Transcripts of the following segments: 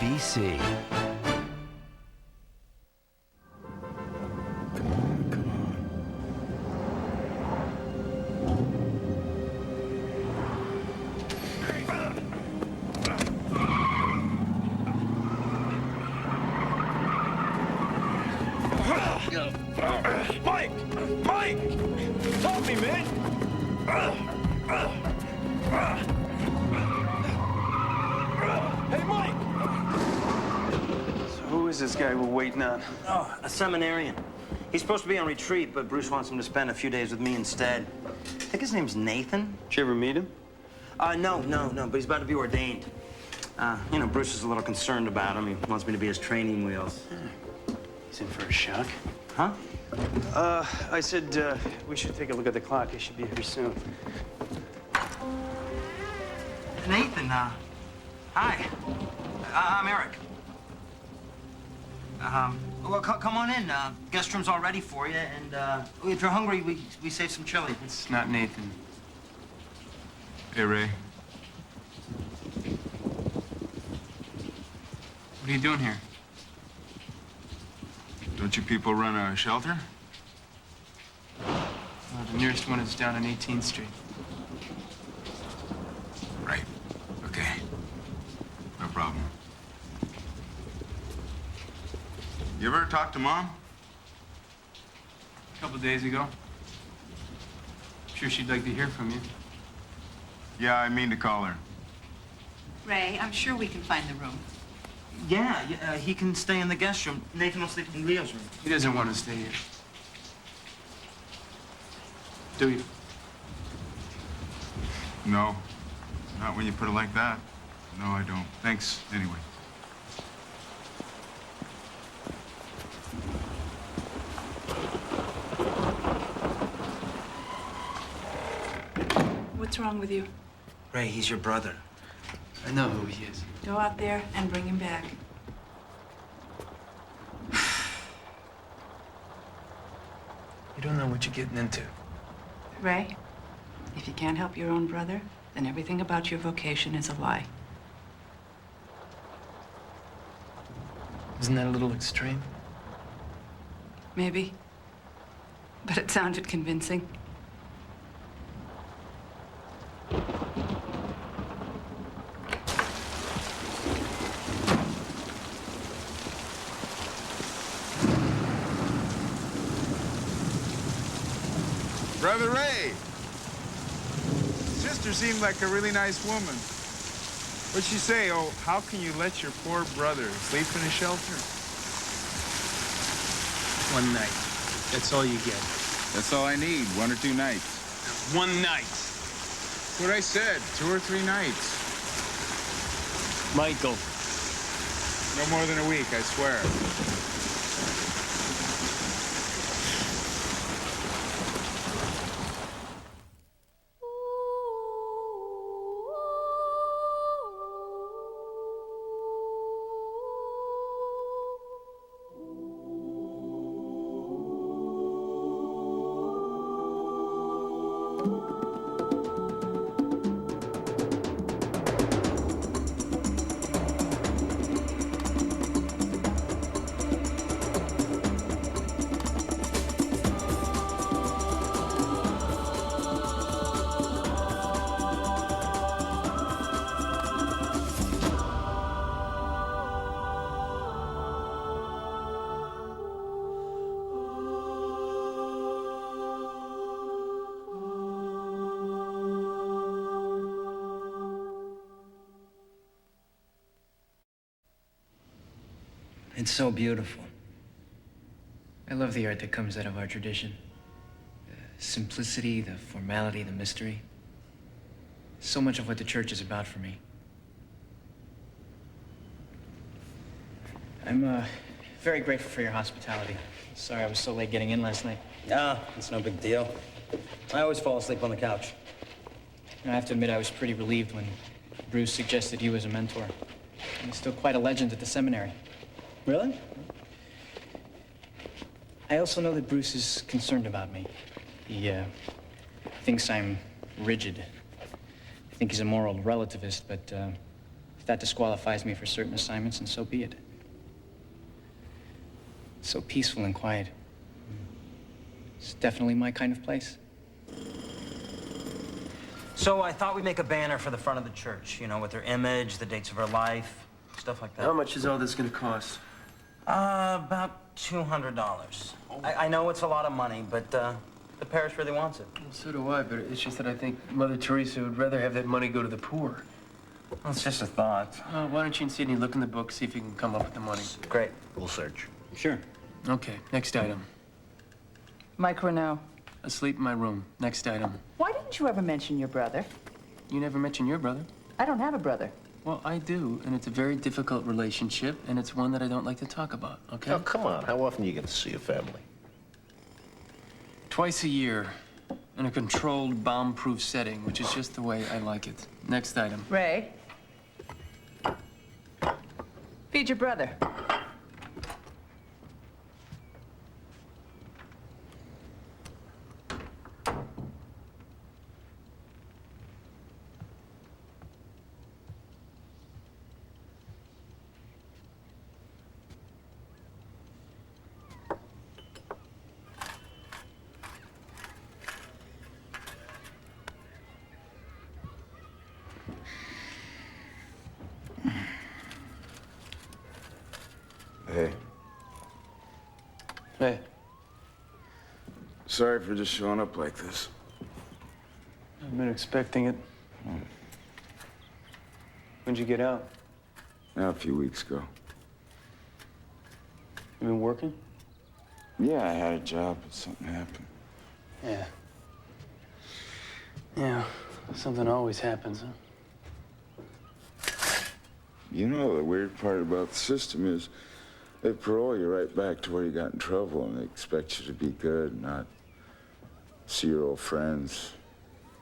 D.C. Mike! Mike! Help me, man! Hey, Mike! So who is this guy we're waiting on? Oh, a seminarian. He's supposed to be on retreat, but Bruce wants him to spend a few days with me instead. I think his name's Nathan. Did you ever meet him? No, but he's about to be ordained. Bruce is a little concerned about him. He wants me to be his training wheels. He's in for a shock. Huh? I said we should take a look at the clock. He should be here soon. Nathan, hi. I'm Eric. Well, come on in. Guest room's all ready for you, and if you're hungry, we saved some chili. It's not Nathan. Hey, Ray. What are you doing here? Don't you people run a shelter? The nearest one is down on 18th Street. Right. Okay. No problem. You ever talk to Mom? A couple days ago. I'm sure she'd like to hear from you. Yeah, I mean to call her. Ray, I'm sure we can find the room. Yeah, he can stay in the guest room. Nathan will sleep in Leo's room. He doesn't want to stay here. Do you? No. Not when you put it like that. No, I don't. Thanks, anyway. What's wrong with you? Ray, he's your brother. I know who he is. Go out there and bring him back. You don't know what you're getting into. Ray, if you can't help your own brother, then everything about your vocation is a lie. Isn't that a little extreme? Maybe. But it sounded convincing. Brother Ray! Sister seemed like a really nice woman. What'd she say? Oh, how can you let your poor brother sleep in a shelter? One night. That's all you get. That's all I need, 1 or 2 nights. One night. That's what I said, 2 or 3 nights. Michael. No more than a week, I swear. It's so beautiful. I love the art that comes out of our tradition. The simplicity, the formality, the mystery. So much of what the church is about for me. I'm very grateful for your hospitality. Sorry I was so late getting in last night. Ah, it's no big deal. I always fall asleep on the couch. I have to admit I was pretty relieved when Bruce suggested you as a mentor. He's still quite a legend at the seminary. Really? I also know that Bruce is concerned about me. He thinks I'm rigid. I think he's a moral relativist, but that disqualifies me for certain assignments, and so be it. It's so peaceful and quiet. It's definitely my kind of place. So I thought we'd make a banner for the front of the church, you know, with her image, the dates of her life, stuff like that. How much is all this gonna cost? About $200. I know it's a lot of money, but the parish really wants it. Well, so do I, but it's just that I think Mother Teresa would rather have that money go to the poor. Well, it's just a thought. Why don't you and Sidney look in the book, see if you can come up with the money? Great. We'll search. Sure. Okay, next item. Mike Renault. Asleep in my room. Next item. Why didn't you ever mention your brother? You never mentioned your brother. I don't have a brother. Well, I do, and it's a very difficult relationship, and it's one that I don't like to talk about, okay? Oh, come on. How often do you get to see your family? Twice a year, in a controlled, bomb-proof setting, which is just the way I like it. Next item. Ray. Feed your brother. Hey, Hey, sorry for just showing up like this. I've been expecting it. When'd you get out? Now, a few weeks ago. You been working? Yeah, I had a job, but something happened. Yeah. Yeah, something always happens, huh? You know, the weird part about the system is they parole you right back to where you got in trouble, and they expect you to be good, not see your old friends.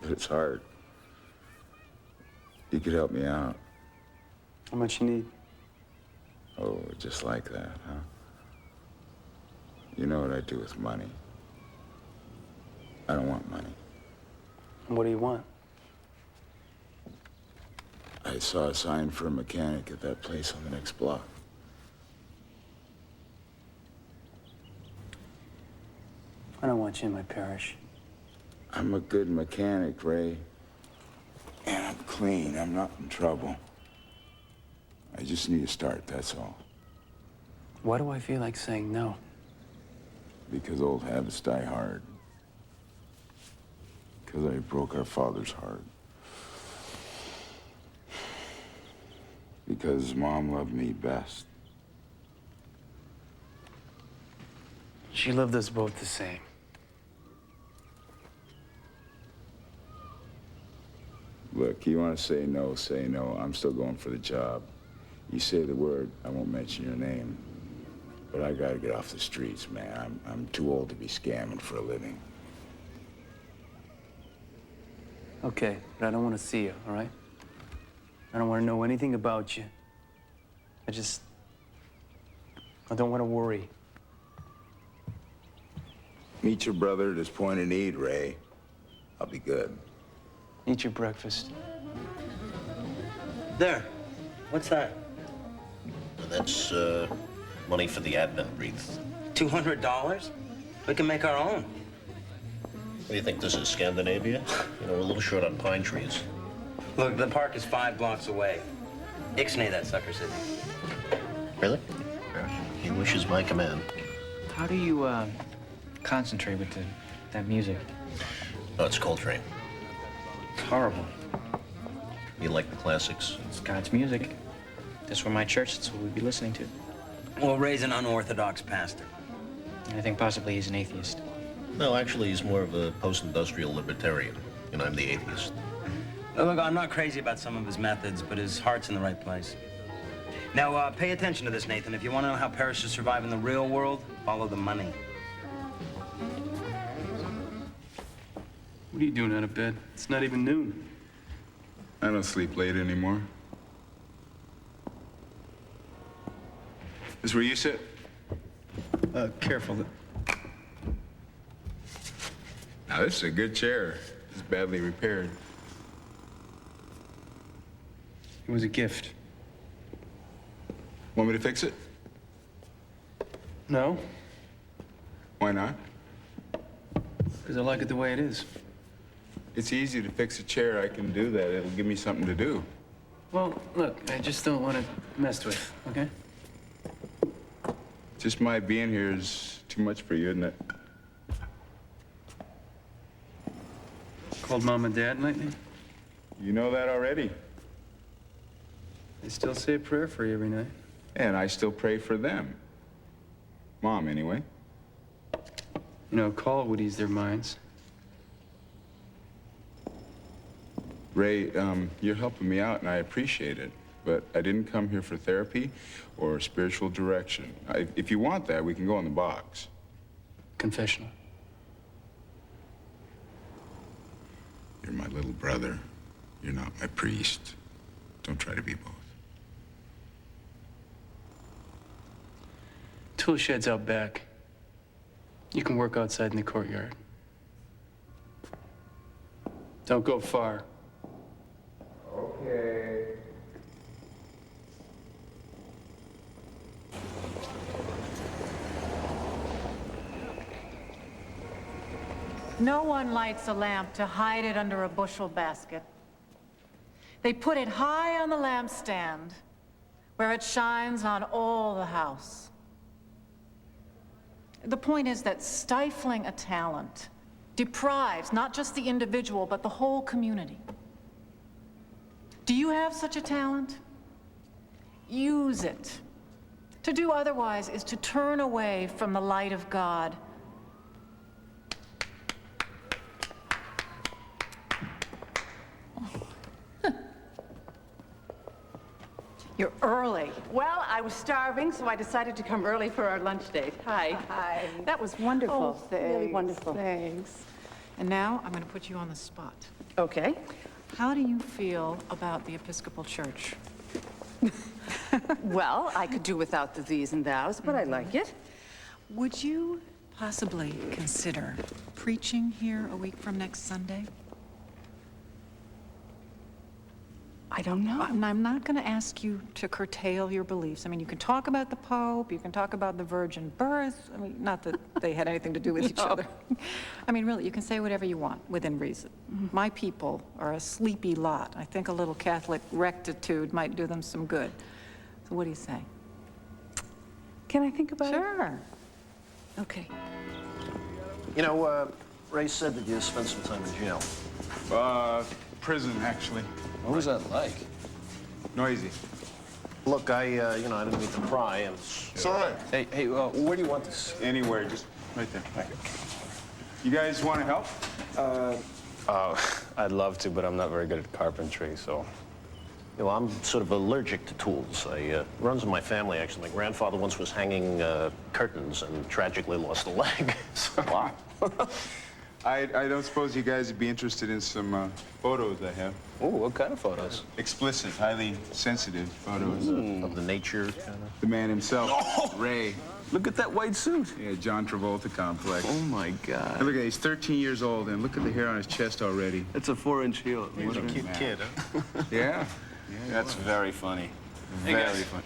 But it's hard. You could help me out. How much you need? Oh, just like that, huh? You know what I do with money. I don't want money. And what do you want? I saw a sign for a mechanic at that place on the next block. I don't want you in my parish. I'm a good mechanic, Ray. And I'm clean. I'm not in trouble. I just need a start, that's all. Why do I feel like saying no? Because old habits die hard. Because I broke our father's heart. Because Mom loved me best. She loved us both the same. Look, you want to say no, say no. I'm still going for the job. You say the word, I won't mention your name. But I gotta get off the streets, man. I'm too old to be scamming for a living. Okay, but I don't want to see you, all right? I don't want to know anything about you. I don't want to worry. Meet your brother at his point of need, Ray. I'll be good. Eat your breakfast. There. What's that? That's, money for the Advent wreath. $200? We can make our own. What do you think, this is Scandinavia? You know, we're a little short on pine trees. Look, the park is 5 blocks away. Ixnay that sucker, Sidney. Really? He wishes my command. How do you, concentrate with that music? Oh, it's Coltrane. It's horrible. You like the classics? It's God's music. This were my church, that's what we'd be listening to. We'll raise an unorthodox pastor. I think possibly he's an atheist. No, actually, he's more of a post-industrial libertarian, and I'm the atheist. Look, I'm not crazy about some of his methods, but his heart's in the right place. Now, pay attention to this, Nathan. If you want to know how parishes survive in the real world, follow the money. What are you doing out of bed? It's not even noon. I don't sleep late anymore. This is where you sit? Careful. Now, this is a good chair. It's badly repaired. It was a gift. Want me to fix it? No, Why not? because I like it the way it is. It's easy to fix a chair. I can do that. It'll give me something to do. Well, look, I just don't want to mess with, okay? Just my being here is too much for you, isn't it? Called Mom and Dad lately? You know that already. They still say a prayer for you every night. And I still pray for them. Mom, anyway. You know, a call would ease their minds. Ray, you're helping me out, and I appreciate it. But I didn't come here for therapy or spiritual direction. If you want that, we can go in the box. Confessional. You're my little brother. You're not my priest. Don't try to be both. Tool shed's out back. You can work outside in the courtyard. Don't go far. Okay. No one lights a lamp to hide it under a bushel basket. They put it high on the lampstand, where it shines on all the house. The point is that stifling a talent deprives not just the individual, but the whole community. Do you have such a talent? Use it. To do otherwise is to turn away from the light of God. You're early. Well, I was starving, so I decided to come early for our lunch date. Hi. Hi. That was wonderful. Oh, Really thanks, wonderful. Thanks. And now I'm going to put you on the spot. Okay. How do you feel about the Episcopal Church? Well, I could do without the these and thous, but I like it. Would you possibly consider preaching here a week from next Sunday? I don't know. And I'm not going to ask you to curtail your beliefs. I mean, you can talk about the Pope, you can talk about the virgin birth. I mean, not that they had anything to do with each other. I mean, really, you can say whatever you want within reason. My people are a sleepy lot. I think a little Catholic rectitude might do them some good. So what do you say? Can I think about it? Sure. Okay. You know, Ray said that you spent some time in jail. Prison, actually. What was that like? Noisy. Look, I didn't mean to pry, and It's all right. Hey, where do you want this? Anywhere, just right there. You guys want to help? I'd love to, but I'm not very good at carpentry, so. You know, I'm sort of allergic to tools. Runs in my family, actually. My grandfather once was hanging curtains and tragically lost a leg. Wow. I don't suppose you guys would be interested in some photos I have. Ooh, what kind of photos? Explicit, highly sensitive photos. Of the nature, kind of. The man himself, Ray. Look at that white suit. Yeah, John Travolta complex. Oh, my God. And look at he's 13 years old, and look at the hair on his chest already. That's a 4-inch heel. He's a cute kid, huh? Yeah. That's very funny. Very funny.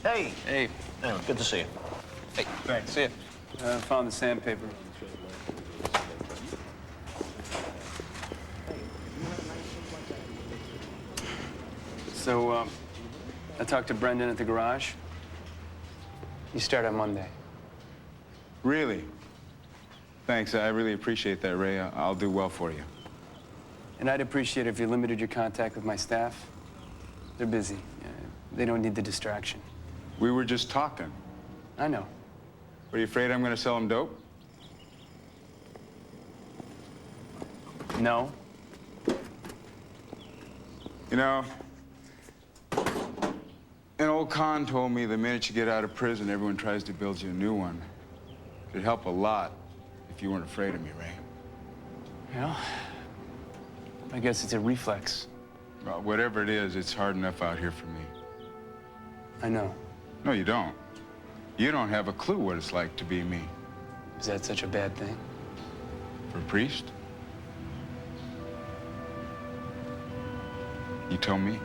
Hey. Hey. Oh, good to see you. Hey, thanks. See ya. Found the sandpaper. So, I talked to Brendan at the garage. You start on Monday. Really? Thanks, I really appreciate that, Ray. I'll do well for you. And I'd appreciate it if you limited your contact with my staff. They're busy. They don't need the distraction. We were just talking. I know. Were you afraid I'm going to sell him dope? No. You know, an old con told me the minute you get out of prison, everyone tries to build you a new one. It'd help a lot if you weren't afraid of me, Ray. Well, I guess it's a reflex. Well, whatever it is, it's hard enough out here for me. I know. No, you don't. You don't have a clue what it's like to be me. Is that such a bad thing? For a priest? You tell me.